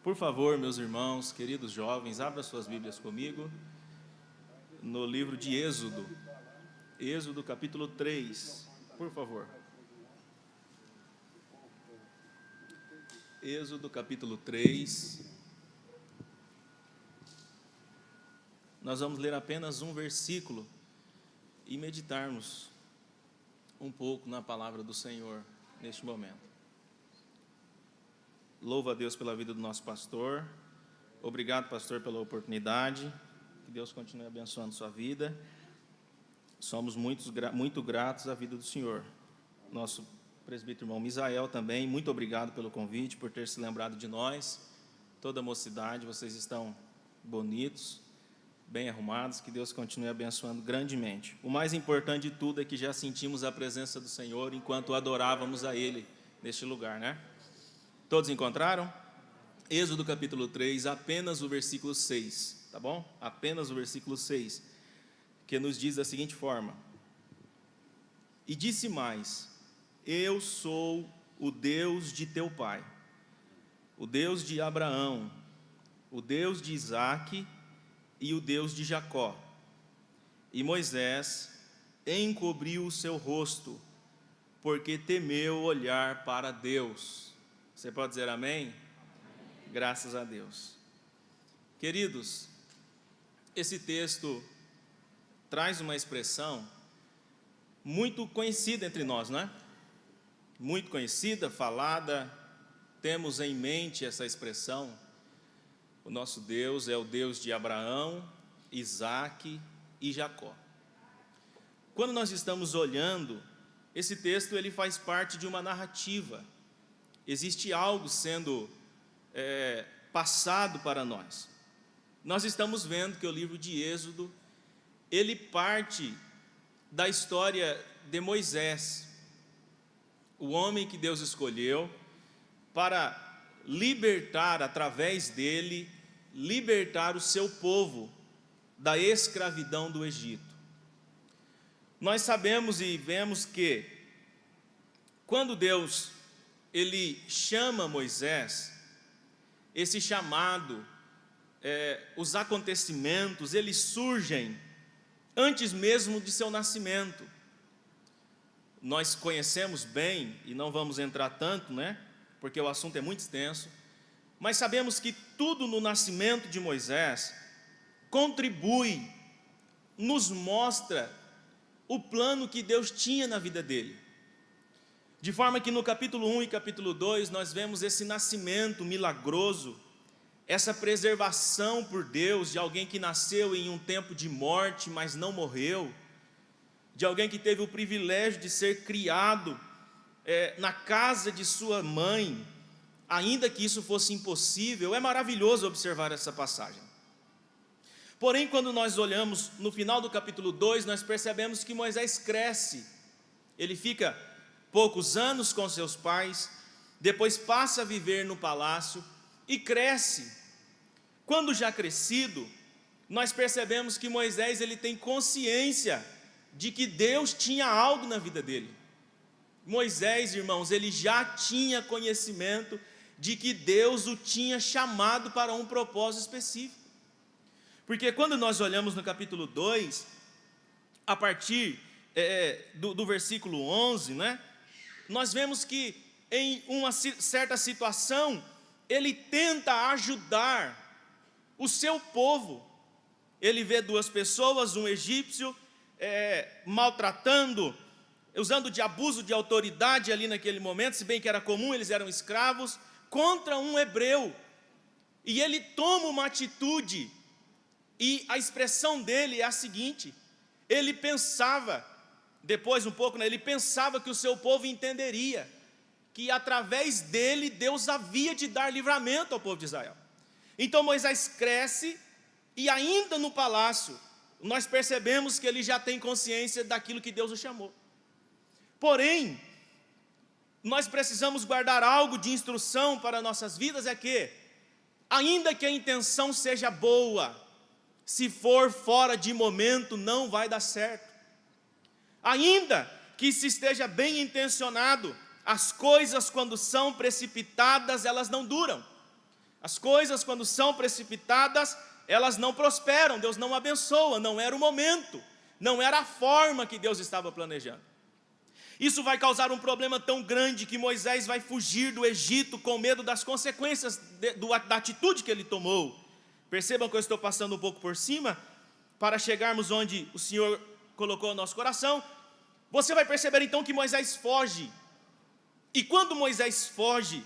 Por favor, meus irmãos, queridos jovens, abra suas Bíblias comigo no livro de Êxodo. Êxodo capítulo 3, por favor. Êxodo capítulo 3. Nós vamos ler apenas um versículo e meditarmos um pouco na palavra do Senhor neste momento. Louvo a Deus pela vida do nosso pastor. Obrigado, pastor, pela oportunidade. Que Deus continue abençoando sua vida. Somos muito gratos à vida do Senhor. Nosso presbítero irmão Misael também, muito obrigado pelo convite, por ter se lembrado de nós. Toda a mocidade, vocês estão bonitos, bem arrumados. Que Deus continue abençoando grandemente. O mais importante de tudo é que já sentimos a presença do Senhor enquanto adorávamos a Ele neste lugar, né? Todos encontraram? Êxodo capítulo 3, apenas o versículo 6, tá bom? Apenas o versículo 6, que nos diz da seguinte forma: E disse mais: Eu sou o Deus de teu pai, o Deus de Abraão, o Deus de Isaque e o Deus de Jacó. E Moisés encobriu o seu rosto, porque temeu olhar para Deus. Você pode dizer amém? Graças a Deus. Queridos, esse texto traz uma expressão muito conhecida entre nós, não é? Muito conhecida, falada, temos em mente essa expressão. O nosso Deus é o Deus de Abraão, Isaque e Jacó. Quando nós estamos olhando, esse texto ele faz parte de uma narrativa. Existe algo sendo passado para nós. Nós estamos vendo que o livro de Êxodo, ele parte da história de Moisés, o homem que Deus escolheu para libertar, através dele, libertar o seu povo da escravidão do Egito. Nós sabemos e vemos que, quando Deus ele chama Moisés, esse chamado, os acontecimentos, eles surgem antes mesmo de seu nascimento. Nós conhecemos bem, e não vamos entrar tanto, né? Porque o assunto é muito extenso, mas sabemos que tudo no nascimento de Moisés contribui, nos mostra o plano que Deus tinha na vida dele. De forma que no capítulo 1 e capítulo 2 nós vemos esse nascimento milagroso, essa preservação por Deus de alguém que nasceu em um tempo de morte, mas não morreu, de alguém que teve o privilégio de ser criado na casa de sua mãe, ainda que isso fosse impossível. É maravilhoso observar essa passagem. Porém, quando nós olhamos no final do capítulo 2, nós percebemos que Moisés cresce. Ele fica poucos anos com seus pais, depois passa a viver no palácio e cresce. Quando já crescido, nós percebemos que Moisés ele tem consciência de que Deus tinha algo na vida dele. Moisés, irmãos, ele já tinha conhecimento de que Deus o tinha chamado para um propósito específico. Porque quando nós olhamos no capítulo 2, a partir do versículo 11, né? Nós vemos que em uma certa situação, ele tenta ajudar o seu povo. Ele vê duas pessoas, um egípcio maltratando, usando de abuso de autoridade ali naquele momento, se bem que era comum, eles eram escravos, contra um hebreu. E ele toma uma atitude, e a expressão dele é a seguinte: ele pensava, depois um pouco, né, ele pensava que o seu povo entenderia que através dele Deus havia de dar livramento ao povo de Israel. Então Moisés cresce, e ainda no palácio nós percebemos que ele já tem consciência daquilo que Deus o chamou. Porém, nós precisamos guardar algo de instrução para nossas vidas, é que, ainda que a intenção seja boa, se for fora de momento, não vai dar certo. Ainda que se esteja bem intencionado, as coisas quando são precipitadas, elas não duram. As coisas, quando são precipitadas, elas não prosperam, Deus não abençoa, não era o momento, não era a forma que Deus estava planejando. Isso vai causar um problema tão grande que Moisés vai fugir do Egito com medo das consequências da atitude que ele tomou. Percebam que eu estou passando um pouco por cima, para chegarmos onde o Senhor colocou o nosso coração. Você vai perceber então que Moisés foge. E quando Moisés foge,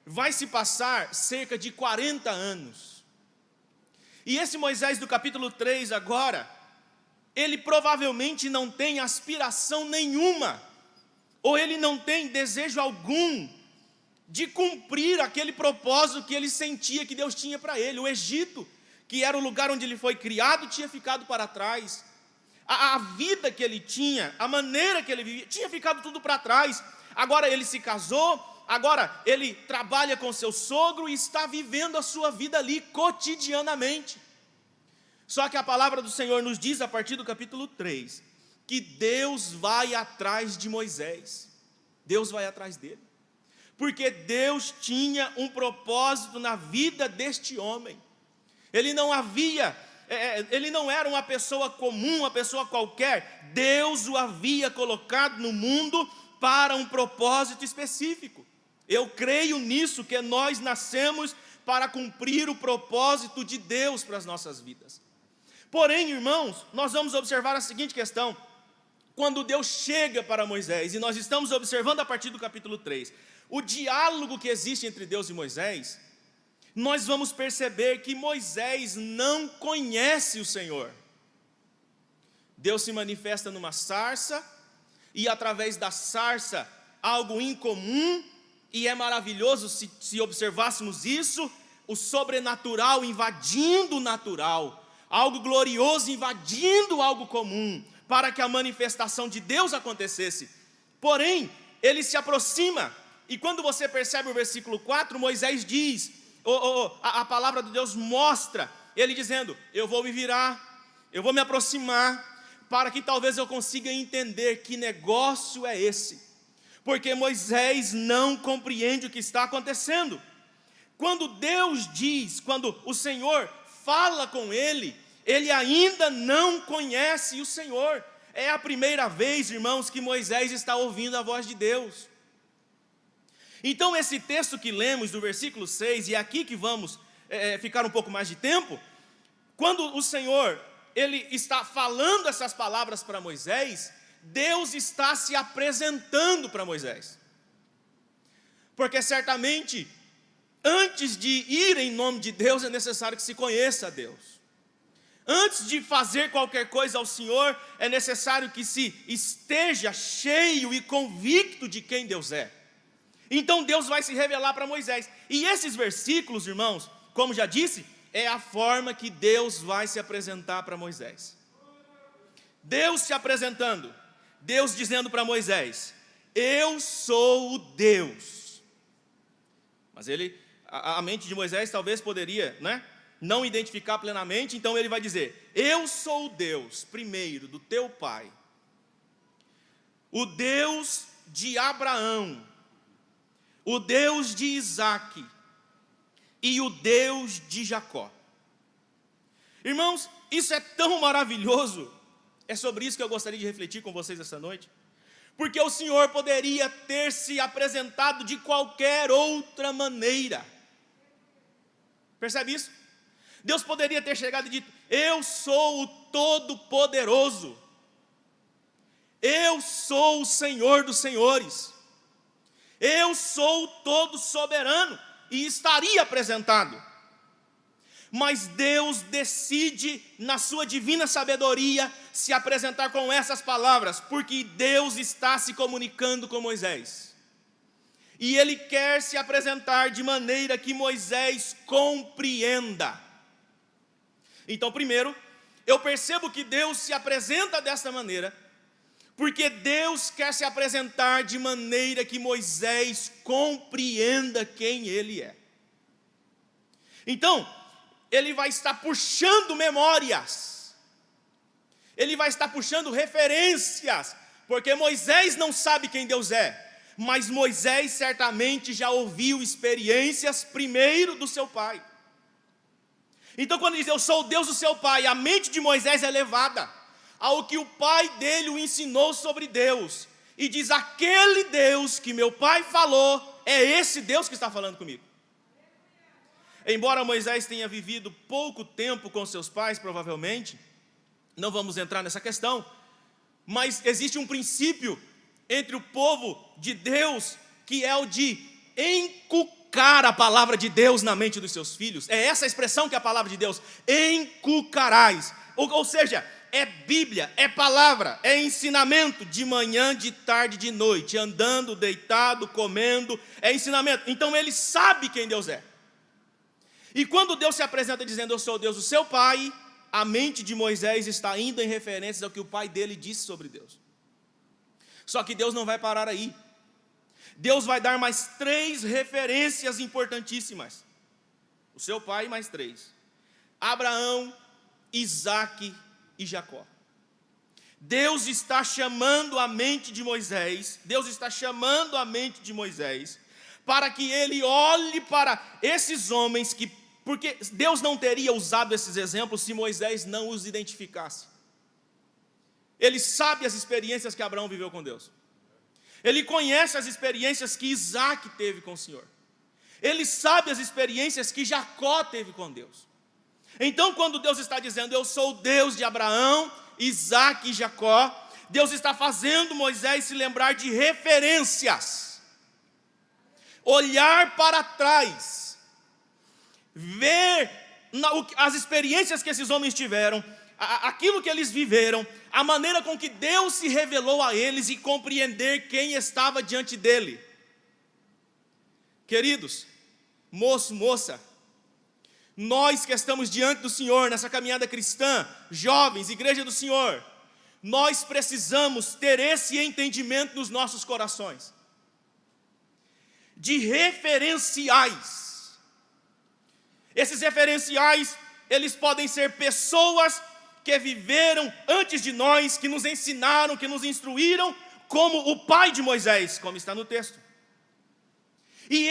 vai se passar cerca de 40 anos. E esse Moisés do capítulo 3 agora, ele provavelmente não tem aspiração nenhuma, ou ele não tem desejo algum de cumprir aquele propósito que ele sentia que Deus tinha para ele. O Egito, que era o lugar onde ele foi criado, tinha ficado para trás. A vida que ele tinha, a maneira que ele vivia, tinha ficado tudo para trás. Agora ele se casou, agora ele trabalha com seu sogro e está vivendo a sua vida ali cotidianamente. Só que a palavra do Senhor nos diz, a partir do capítulo 3, que Deus vai atrás de Moisés. Deus vai atrás dele. Porque Deus tinha um propósito na vida deste homem. Ele não era uma pessoa comum, uma pessoa qualquer. Deus o havia colocado no mundo para um propósito específico. Eu creio nisso, que nós nascemos para cumprir o propósito de Deus para as nossas vidas. Porém, irmãos, nós vamos observar a seguinte questão. Quando Deus chega para Moisés, e nós estamos observando a partir do capítulo 3, o diálogo que existe entre Deus e Moisés, nós vamos perceber que Moisés não conhece o Senhor. Deus se manifesta numa sarça, e através da sarça, algo incomum, e é maravilhoso se observássemos isso, o sobrenatural invadindo o natural, algo glorioso invadindo algo comum, para que a manifestação de Deus acontecesse. Porém, ele se aproxima, e quando você percebe o versículo 4, Moisés diz, a palavra de Deus mostra, ele dizendo, eu vou me virar, eu vou me aproximar, para que talvez eu consiga entender que negócio é esse. Porque Moisés não compreende o que está acontecendo. Quando Deus diz, quando o Senhor fala com ele, ele ainda não conhece o Senhor. É a primeira vez, irmãos, que Moisés está ouvindo a voz de Deus. Então esse texto que lemos do versículo 6, e é aqui que vamos ficar um pouco mais de tempo, quando o Senhor, ele está falando essas palavras para Moisés, Deus está se apresentando para Moisés. Porque certamente, antes de ir em nome de Deus, é necessário que se conheça a Deus. Antes de fazer qualquer coisa ao Senhor, é necessário que se esteja cheio e convicto de quem Deus é. Então Deus vai se revelar para Moisés. E esses versículos, irmãos, como já disse, é a forma que Deus vai se apresentar para Moisés. Deus se apresentando, Deus dizendo para Moisés, eu sou o Deus. Mas a mente de Moisés talvez poderia, não identificar plenamente, então ele vai dizer, eu sou o Deus, primeiro, do teu pai, o Deus de Abraão, o Deus de Isaque e o Deus de Jacó. Irmãos, isso é tão maravilhoso, é sobre isso que eu gostaria de refletir com vocês essa noite, porque o Senhor poderia ter se apresentado de qualquer outra maneira. Percebe isso? Deus poderia ter chegado e dito, eu sou o Todo-Poderoso, eu sou o Senhor dos Senhores, eu sou o Todo-Soberano, e estaria apresentado. Mas Deus decide, na sua divina sabedoria, se apresentar com essas palavras, porque Deus está se comunicando com Moisés. E Ele quer se apresentar de maneira que Moisés compreenda. Então, primeiro, eu percebo que Deus se apresenta dessa maneira, porque Deus quer se apresentar de maneira que Moisés compreenda quem Ele é. Então, Ele vai estar puxando memórias, Ele vai estar puxando referências, porque Moisés não sabe quem Deus é, mas Moisés certamente já ouviu experiências primeiro do seu pai. Então quando ele diz, eu sou o Deus do seu pai, a mente de Moisés é levada ao que o pai dele o ensinou sobre Deus. E diz, aquele Deus que meu pai falou, é esse Deus que está falando comigo. Embora Moisés tenha vivido pouco tempo com seus pais, provavelmente, não vamos entrar nessa questão, mas existe um princípio entre o povo de Deus, que é o de encucar a palavra de Deus na mente dos seus filhos. É essa a expressão que é a palavra de Deus, encucarás. Ou seja, é Bíblia, é palavra, é ensinamento de manhã, de tarde, de noite, andando, deitado, comendo, é ensinamento. Então ele sabe quem Deus é. E quando Deus se apresenta dizendo, eu sou o Deus do seu pai, a mente de Moisés está indo em referências ao que o pai dele disse sobre Deus. Só que Deus não vai parar aí. Deus vai dar mais 3 referências importantíssimas. O seu pai mais 3. Abraão, Isaque e Jacó. Deus está chamando a mente de Moisés, para que ele olhe para esses homens porque Deus não teria usado esses exemplos se Moisés não os identificasse. Ele sabe as experiências que Abraão viveu com Deus. Ele conhece as experiências que Isaque teve com o Senhor. Ele sabe as experiências que Jacó teve com Deus. Então, quando Deus está dizendo, eu sou o Deus de Abraão, Isaque e Jacó, Deus está fazendo Moisés se lembrar de referências. Olhar para trás. Ver as experiências que esses homens tiveram, aquilo que eles viveram, a maneira com que Deus se revelou a eles e compreender quem estava diante dele. Queridos, moço, moça, nós que estamos diante do Senhor, nessa caminhada cristã, jovens, igreja do Senhor, nós precisamos ter esse entendimento nos nossos corações, de referenciais. Esses referenciais, eles podem ser pessoas que viveram antes de nós, que nos ensinaram, que nos instruíram, como o pai de Moisés, como está no texto. E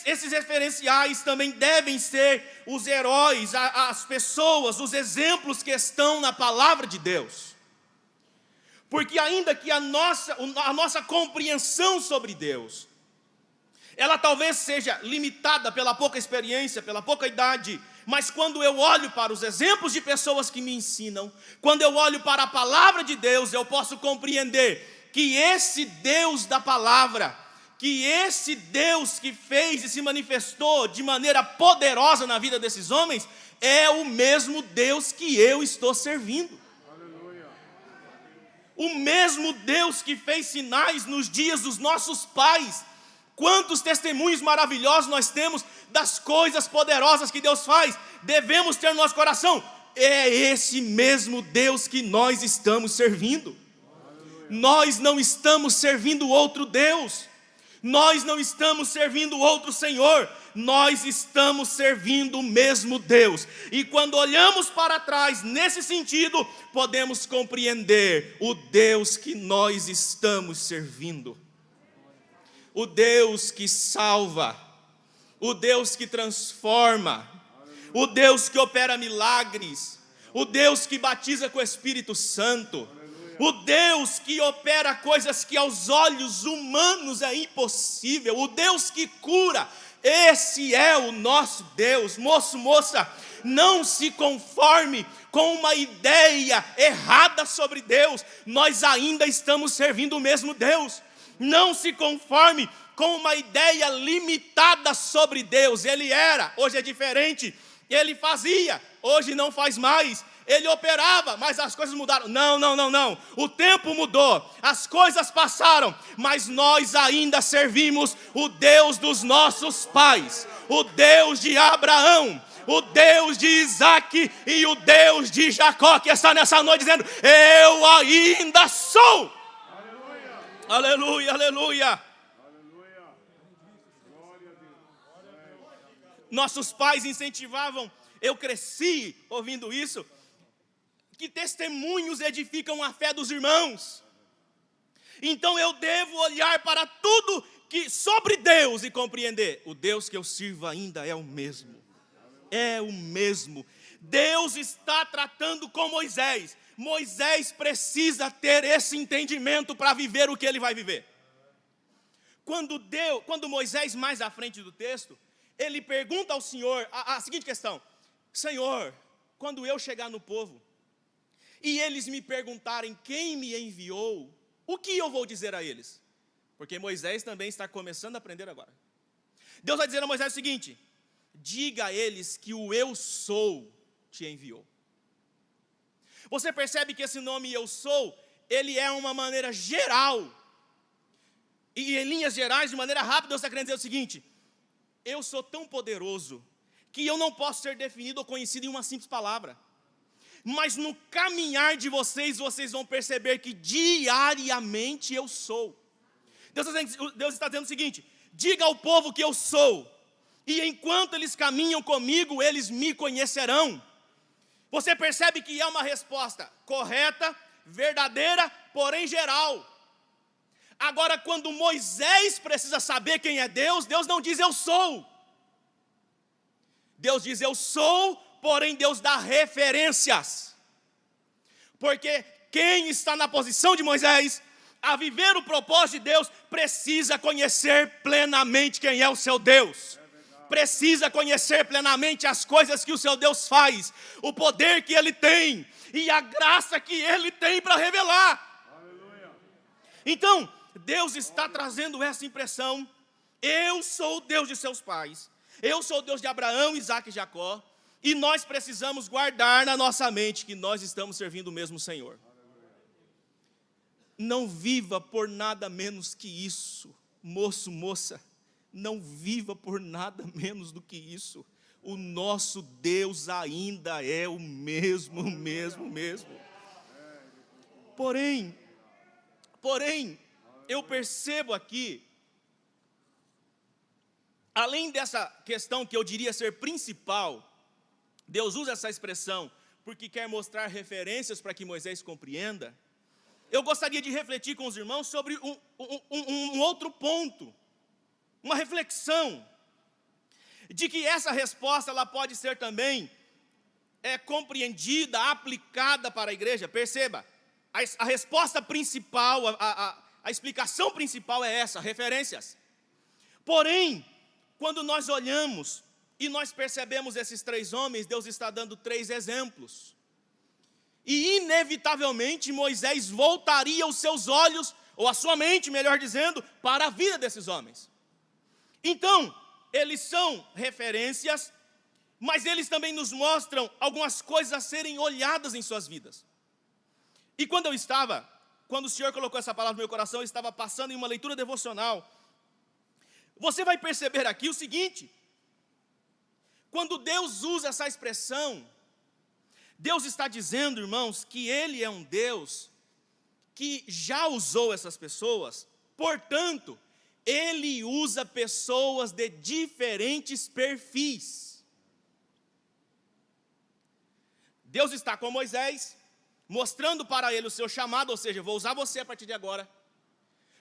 esses referenciais também devem ser os heróis, as pessoas, os exemplos que estão na palavra de Deus. Porque ainda que a nossa compreensão sobre Deus, ela talvez seja limitada pela pouca experiência, pela pouca idade, mas quando eu olho para os exemplos de pessoas que me ensinam, quando eu olho para a palavra de Deus, eu posso compreender que esse Deus da palavra, que esse Deus que fez e se manifestou de maneira poderosa na vida desses homens, é o mesmo Deus que eu estou servindo. Aleluia. O mesmo Deus que fez sinais nos dias dos nossos pais. Quantos testemunhos maravilhosos nós temos das coisas poderosas que Deus faz. Devemos ter no nosso coração. É esse mesmo Deus que nós estamos servindo. Aleluia. Nós não estamos servindo outro Deus. Nós não estamos servindo outro Senhor. Nós estamos servindo o mesmo Deus. E quando olhamos para trás, nesse sentido, podemos compreender o Deus que nós estamos servindo. O Deus que salva, o Deus que transforma, o Deus que opera milagres, o Deus que batiza com o Espírito Santo, o Deus que opera coisas que aos olhos humanos é impossível, o Deus que cura. Esse é o nosso Deus. Moço, moça, não se conforme com uma ideia errada sobre Deus. Nós ainda estamos servindo o mesmo Deus. Não se conforme com uma ideia limitada sobre Deus. Ele era, hoje é diferente. Ele fazia, hoje não faz mais. Ele operava, mas as coisas mudaram. Não. O tempo mudou, as coisas passaram, mas nós ainda servimos o Deus dos nossos pais, o Deus de Abraão, o Deus de Isaque e o Deus de Jacó, que está nessa noite dizendo, eu ainda sou. Aleluia, aleluia. Nossos pais incentivavam, eu cresci ouvindo isso, que testemunhos edificam a fé dos irmãos. Então eu devo olhar para tudo que sobre Deus e compreender, o Deus que eu sirvo ainda é o mesmo. É o mesmo. Deus está tratando com Moisés. Moisés precisa ter esse entendimento para viver o que ele vai viver. Quando Moisés, mais à frente do texto, ele pergunta ao Senhor a seguinte questão: Senhor, quando eu chegar no povo e eles me perguntarem quem me enviou, o que eu vou dizer a eles? Porque Moisés também está começando a aprender agora. Deus vai dizer a Moisés o seguinte: diga a eles que o eu sou te enviou. Você percebe que esse nome eu sou, ele é uma maneira geral. E em linhas gerais, de maneira rápida, Deus está querendo dizer o seguinte: eu sou tão poderoso que eu não posso ser definido ou conhecido em uma simples palavra. Mas no caminhar de vocês, vocês vão perceber que diariamente eu sou. Deus está dizendo o seguinte: diga ao povo que eu sou, e enquanto eles caminham comigo, eles me conhecerão. Você percebe que é uma resposta correta, verdadeira, porém geral. Agora, quando Moisés precisa saber quem é Deus, Deus não diz eu sou. Deus diz eu sou, porém Deus dá referências. Porque quem está na posição de Moisés, a viver o propósito de Deus, precisa conhecer plenamente quem é o seu Deus. Precisa conhecer plenamente as coisas que o seu Deus faz, o poder que Ele tem e a graça que Ele tem para revelar. Aleluia. Então, Deus está trazendo essa impressão: eu sou o Deus de seus pais, eu sou o Deus de Abraão, Isaque e Jacó, e nós precisamos guardar na nossa mente que nós estamos servindo o mesmo Senhor. Não viva por nada menos que isso, moço, moça, não viva por nada menos do que isso. O nosso Deus ainda é o mesmo. Porém, eu percebo aqui, além dessa questão que eu diria ser principal, Deus usa essa expressão porque quer mostrar referências para que Moisés compreenda. Eu gostaria de refletir com os irmãos sobre um outro ponto, uma reflexão, de que essa resposta ela pode ser também compreendida, aplicada para a igreja. Perceba, a resposta principal, a explicação principal é essa: referências. Porém, quando nós olhamos e nós percebemos esses três homens, Deus está dando três exemplos. E inevitavelmente Moisés voltaria os seus olhos, ou a sua mente, melhor dizendo, para a vida desses homens. Então, eles são referências, mas eles também nos mostram algumas coisas a serem olhadas em suas vidas. E quando o Senhor colocou essa palavra no meu coração, eu estava passando em uma leitura devocional. Você vai perceber aqui o seguinte: quando Deus usa essa expressão, Deus está dizendo, irmãos, que Ele é um Deus que já usou essas pessoas, portanto, Ele usa pessoas de diferentes perfis. Deus está com Moisés, mostrando para ele o seu chamado, ou seja, vou usar você a partir de agora.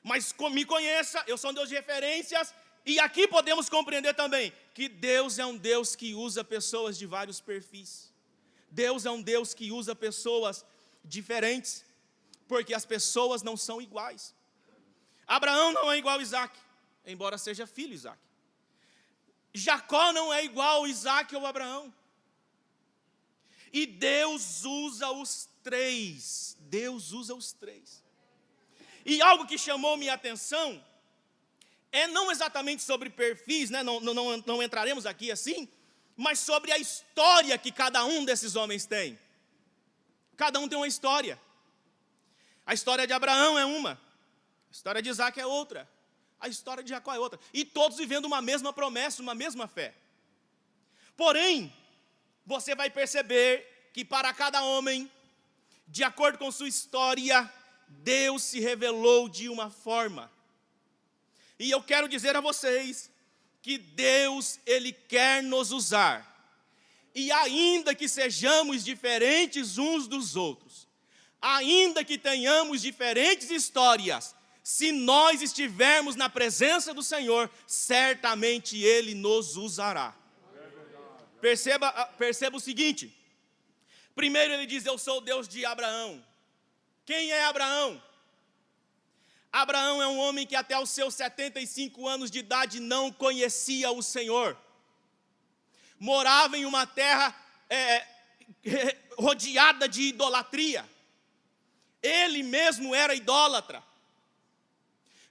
Mas me conheça, eu sou um Deus de referências, e aqui podemos compreender também que Deus é um Deus que usa pessoas de vários perfis. Deus é um Deus que usa pessoas diferentes, porque as pessoas não são iguais. Abraão não é igual a Isaque, embora seja filho de Isaque. Jacó não é igual a Isaque ou a Abraão. E Deus usa os três. Deus usa os três. E algo que chamou minha atenção é não exatamente sobre perfis, né? Não entraremos aqui assim, mas sobre a história que cada um desses homens tem. Cada um tem uma história. A história de Abraão é uma, a história de Isaque é outra, a história de Jacó é outra. E todos vivendo uma mesma promessa, uma mesma fé. Porém, você vai perceber que para cada homem, de acordo com sua história, Deus se revelou de uma forma. E eu quero dizer a vocês que Deus, Ele quer nos usar. E ainda que sejamos diferentes uns dos outros, ainda que tenhamos diferentes histórias, se nós estivermos na presença do Senhor, certamente Ele nos usará. Perceba o seguinte. Primeiro ele diz, eu sou o Deus de Abraão. Quem é Abraão? Abraão é um homem que até os seus 75 anos de idade não conhecia o Senhor. Morava em uma terra rodeada de idolatria. Ele mesmo era idólatra.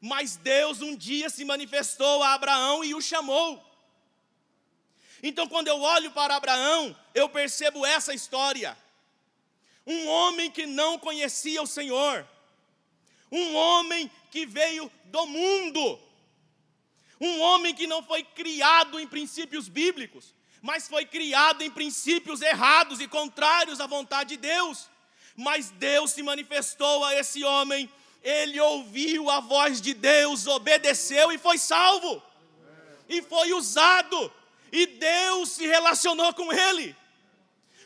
Mas Deus um dia se manifestou a Abraão e o chamou. Então quando eu olho para Abraão, eu percebo essa história. Um homem que não conhecia o Senhor. Um homem que veio do mundo. Um homem que não foi criado em princípios bíblicos, mas foi criado em princípios errados e contrários à vontade de Deus. Mas Deus se manifestou a esse homem, ele ouviu a voz de Deus, obedeceu e foi salvo. E foi usado, e Deus se relacionou com ele.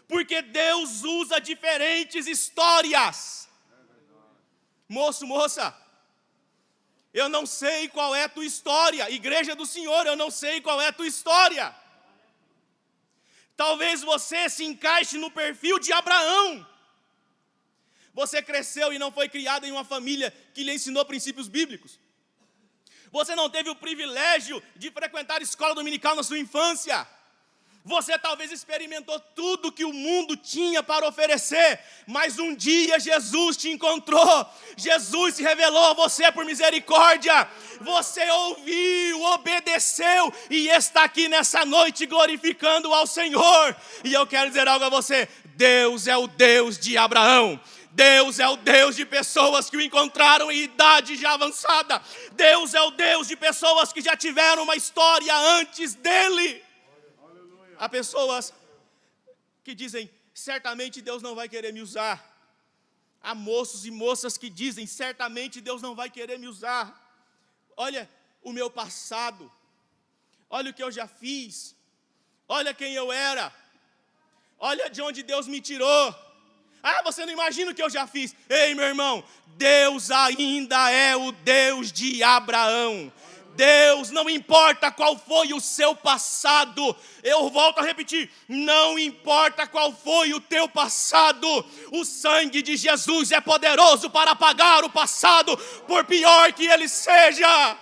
Porque Deus usa diferentes histórias. Moço, moça, eu não sei qual é a tua história. Igreja do Senhor, eu não sei qual é a tua história. Talvez você se encaixe no perfil de Abraão. Você cresceu e não foi criado em uma família que lhe ensinou princípios bíblicos. Você não teve o privilégio de frequentar a escola dominical na sua infância. Você talvez experimentou tudo que o mundo tinha para oferecer, mas um dia Jesus te encontrou, Jesus se revelou a você por misericórdia, você ouviu, obedeceu e está aqui nessa noite glorificando ao Senhor. E eu quero dizer algo a você, Deus é o Deus de Abraão. Deus é o Deus de pessoas que o encontraram em idade já avançada. Deus é o Deus de pessoas que já tiveram uma história antes dele. Há pessoas que dizem, certamente Deus não vai querer me usar. Há moços e moças que dizem, certamente Deus não vai querer me usar. Olha o meu passado, olha o que eu já fiz, olha quem eu era, olha de onde Deus me tirou. Ah, você não imagina o que eu já fiz. Ei, meu irmão, Deus ainda é o Deus de Abraão. Deus, não importa qual foi o seu passado, eu volto a repetir, não importa qual foi o teu passado, o sangue de Jesus é poderoso para apagar o passado, por pior que ele seja.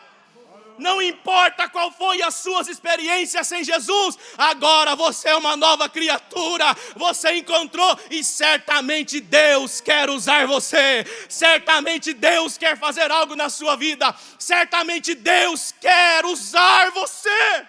Não importa qual foi as suas experiências sem Jesus, agora você é uma nova criatura, você encontrou e certamente Deus quer usar você, certamente Deus quer fazer algo na sua vida, certamente Deus quer usar você.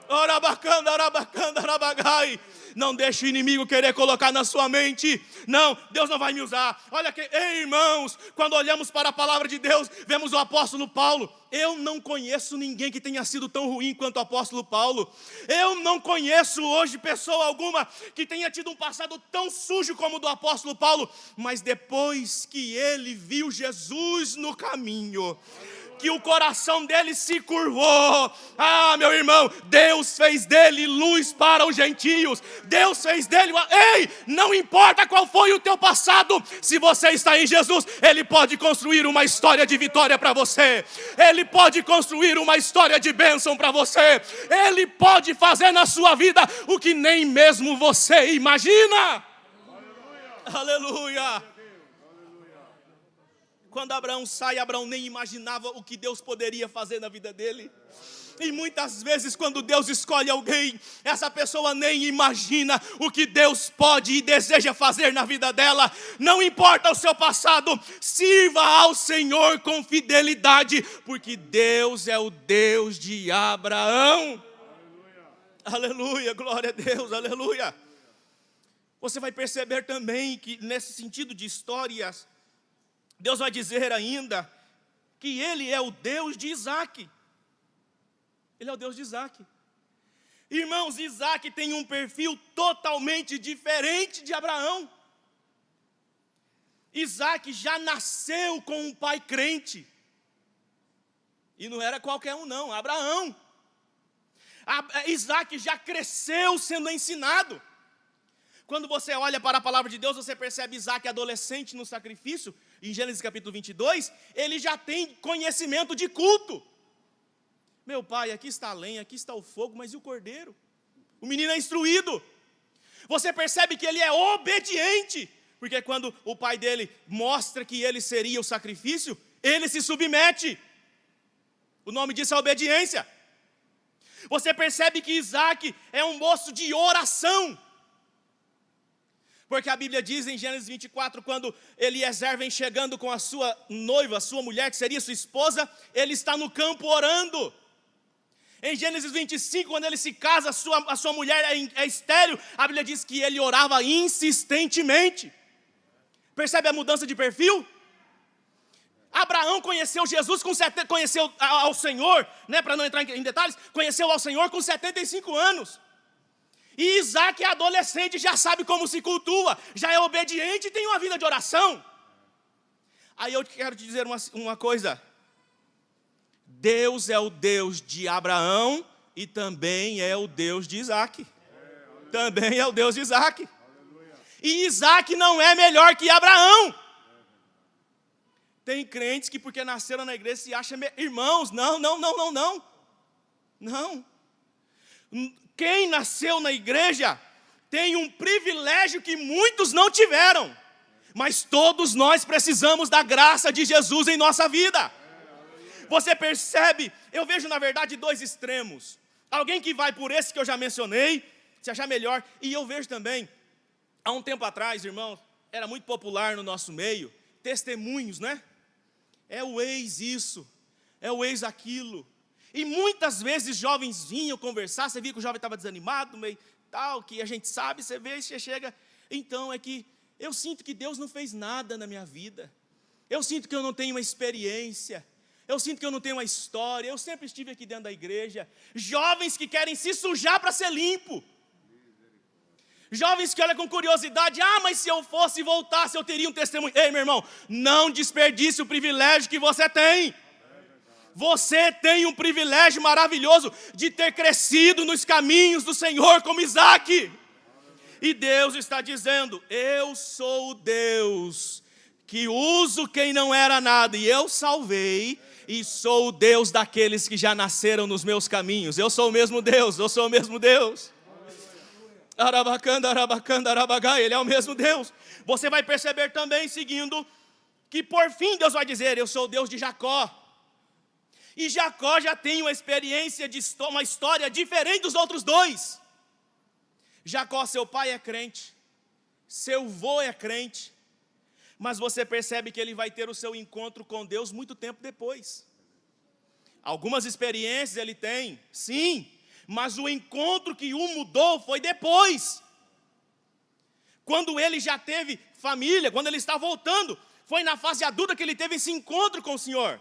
Orabacanda, arabacanda, arabagai. Não deixe o inimigo querer colocar na sua mente, não, Deus não vai me usar. Olha que, ei, irmãos, quando olhamos para a palavra de Deus, vemos o apóstolo Paulo. Eu não conheço ninguém que tenha sido tão ruim quanto o apóstolo Paulo. Eu não conheço hoje pessoa alguma que tenha tido um passado tão sujo como o do apóstolo Paulo. Mas depois que ele viu Jesus no caminho, que o coração dele se curvou. Ah, meu irmão, Deus fez dele luz para os gentios. Deus fez dele, ei, não importa qual foi o teu passado, se você está em Jesus, Ele pode construir uma história de vitória para você. Ele pode construir uma história de bênção para você. Ele pode fazer na sua vida o que nem mesmo você imagina. Aleluia. Aleluia. Quando Abraão sai, Abraão nem imaginava o que Deus poderia fazer na vida dele. E muitas vezes quando Deus escolhe alguém, essa pessoa nem imagina o que Deus pode e deseja fazer na vida dela. Não importa o seu passado, sirva ao Senhor com fidelidade, porque Deus é o Deus de Abraão. Aleluia, aleluia, glória a Deus, aleluia. Você vai perceber também que nesse sentido de histórias, Deus vai dizer ainda que Ele é o Deus de Isaac. Ele é o Deus de Isaac. Irmãos, Isaac tem um perfil totalmente diferente de Abraão. Isaac já nasceu com um pai crente. E não era qualquer um não, Abraão. Isaac já cresceu sendo ensinado. Quando você olha para a palavra de Deus, você percebe Isaac adolescente no sacrifício. em Gênesis capítulo 22, ele já tem conhecimento de culto. Meu pai, aqui está a lenha, aqui está o fogo, mas e o cordeiro? O menino é instruído. Você percebe que ele é obediente, porque quando o pai dele mostra que ele seria o sacrifício, ele se submete. O nome disso é obediência. Você percebe que Isaac é um moço de oração. Porque a Bíblia diz em Gênesis 24, quando Eliezer vem chegando com a sua noiva, a sua mulher, que seria sua esposa, ele está no campo orando. Em Gênesis 25, quando ele se casa, a sua mulher é estéril, a Bíblia diz que ele orava insistentemente. Percebe a mudança de perfil? Abraão conheceu Jesus, conheceu ao Senhor, né, para não entrar em detalhes, conheceu ao Senhor com 75 anos. E Isaac é adolescente, já sabe como se cultua, já é obediente e tem uma vida de oração. Aí eu quero te dizer uma coisa. Deus é o Deus de Abraão e também é o Deus de Isaac. Também é o Deus de Isaac. E Isaac não é melhor que Abraão. Tem crentes que porque nasceram na igreja se acham irmãos. Não. Não. Quem nasceu na igreja tem um privilégio que muitos não tiveram. Mas todos nós precisamos da graça de Jesus em nossa vida. Você percebe? Eu vejo na verdade dois extremos. Alguém que vai por esse que eu já mencionei, se achar melhor. E eu vejo também, há um tempo atrás, irmão, era muito popular no nosso meio, testemunhos, né? É o ex isso, é o ex aquilo. E muitas vezes jovens vinham conversar, você via que o jovem estava desanimado, meio tal, que a gente sabe, você vê, você chega. Então é que eu sinto que Deus não fez nada na minha vida. Eu sinto que eu não tenho uma experiência. Eu sinto que eu não tenho uma história. Eu sempre estive aqui dentro da igreja. Jovens que querem se sujar para ser limpo. Jovens que olham com curiosidade. Mas se eu fosse e voltasse, eu teria um testemunho. Ei, meu irmão, não desperdice o privilégio que você tem. Você tem um privilégio maravilhoso de ter crescido nos caminhos do Senhor como Isaac. E Deus está dizendo, eu sou o Deus que uso quem não era nada, e eu salvei, e sou o Deus daqueles que já nasceram nos meus caminhos. Eu sou o mesmo Deus, eu sou o mesmo Deus. Arabacanda, arabacanda, arabagai, Ele é o mesmo Deus. Você vai perceber também, seguindo, que por fim Deus vai dizer, eu sou o Deus de Jacó. E Jacó já tem uma experiência, uma história diferente dos outros dois. Jacó, seu pai é crente, seu vô é crente, mas você percebe que ele vai ter o seu encontro com Deus muito tempo depois. Algumas experiências ele tem, sim, mas o encontro que o mudou foi depois. Quando ele já teve família, quando ele está voltando, foi na fase adulta que ele teve esse encontro com o Senhor.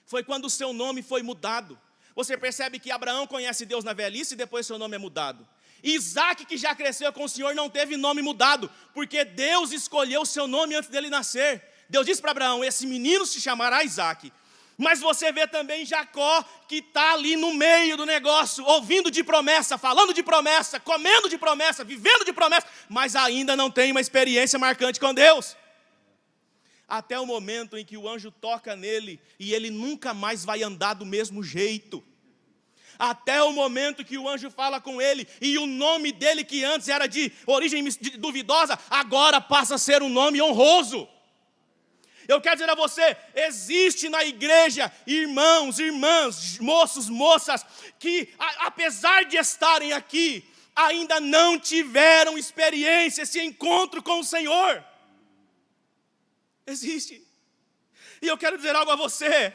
Foi quando o seu nome foi mudado. Você percebe que Abraão conhece Deus na velhice e depois seu nome é mudado. Isaac, que já cresceu com o Senhor, não teve nome mudado, porque Deus escolheu o seu nome antes dele nascer. Deus disse para Abraão, esse menino se chamará Isaac. Mas você vê também Jacó, que está ali no meio do negócio, ouvindo de promessa, falando de promessa, comendo de promessa, vivendo de promessa, mas ainda não tem uma experiência marcante com Deus. Até o momento em que o anjo toca nele, e ele nunca mais vai andar do mesmo jeito. Até o momento que o anjo fala com ele, e o nome dele, que antes era de origem duvidosa, agora passa a ser um nome honroso. Eu quero dizer a você, existe na igreja irmãos, irmãs, moços, moças, que apesar de estarem aqui, ainda não tiveram experiência, esse encontro com o Senhor. Existe. E eu quero dizer algo a você.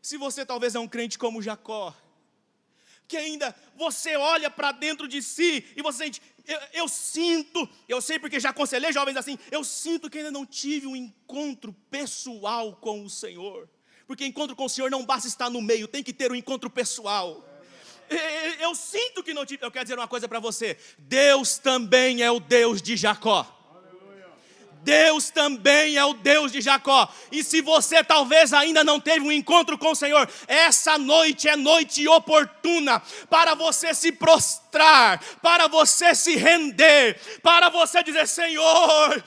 Se você talvez é um crente como Jacó, que ainda você olha para dentro de si e você sente, eu sinto, eu sei porque já aconselhei jovens assim, eu sinto que ainda não tive um encontro pessoal com o Senhor. Porque encontro com o Senhor não basta estar no meio, tem que ter um encontro pessoal. Eu sinto que não tive, eu quero dizer uma coisa para você, Deus também é o Deus de Jacó. Deus também é o Deus de Jacó. E se você talvez ainda não teve um encontro com o Senhor, essa noite é noite oportuna para você se prostrar, para você se render, para você dizer: Senhor,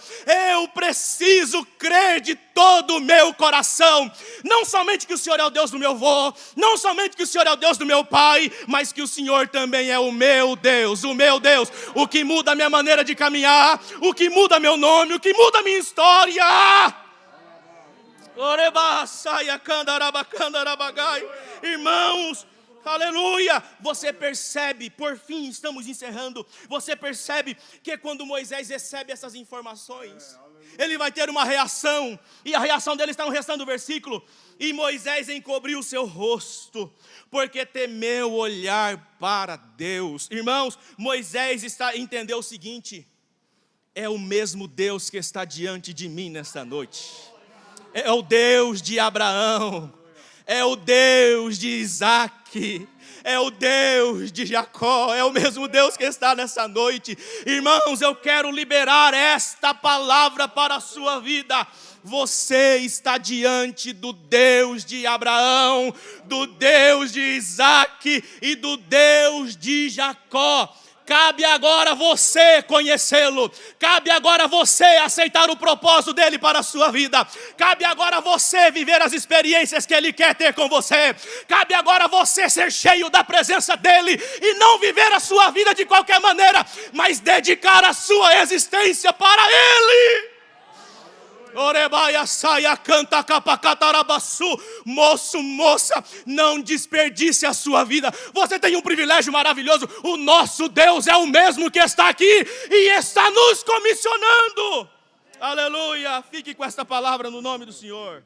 eu preciso crer de todo o meu coração, não somente que o Senhor é o Deus do meu avô, não somente que o Senhor é o Deus do meu pai, mas que o Senhor também é o meu Deus, o que muda a minha maneira de caminhar, o que muda meu nome, o que muda a minha história. Irmãos, aleluia, você percebe, por fim estamos encerrando, você percebe que quando Moisés recebe essas informações, ele vai ter uma reação, e a reação dele está no restante do versículo: e Moisés encobriu o seu rosto, porque temeu olhar para Deus. Irmãos, Moisés entendeu o seguinte: é o mesmo Deus que está diante de mim nesta noite, é o Deus de Abraão, é o Deus de Isaac, é o Deus de Jacó, é o mesmo Deus que está nessa noite. Irmãos, eu quero liberar esta palavra para a sua vida. Você está diante do Deus de Abraão, do Deus de Isaac e do Deus de Jacó. Cabe agora você conhecê-lo, cabe agora você aceitar o propósito dele para a sua vida, cabe agora você viver as experiências que ele quer ter com você, cabe agora você ser cheio da presença dele e não viver a sua vida de qualquer maneira, mas dedicar a sua existência para ele. Orebaia saia canta capacatarabaçu. Moço, moça, não desperdice a sua vida. Você tem um privilégio maravilhoso. O nosso Deus é o mesmo que está aqui e está nos comissionando. Aleluia. Fique com esta palavra no nome do Senhor.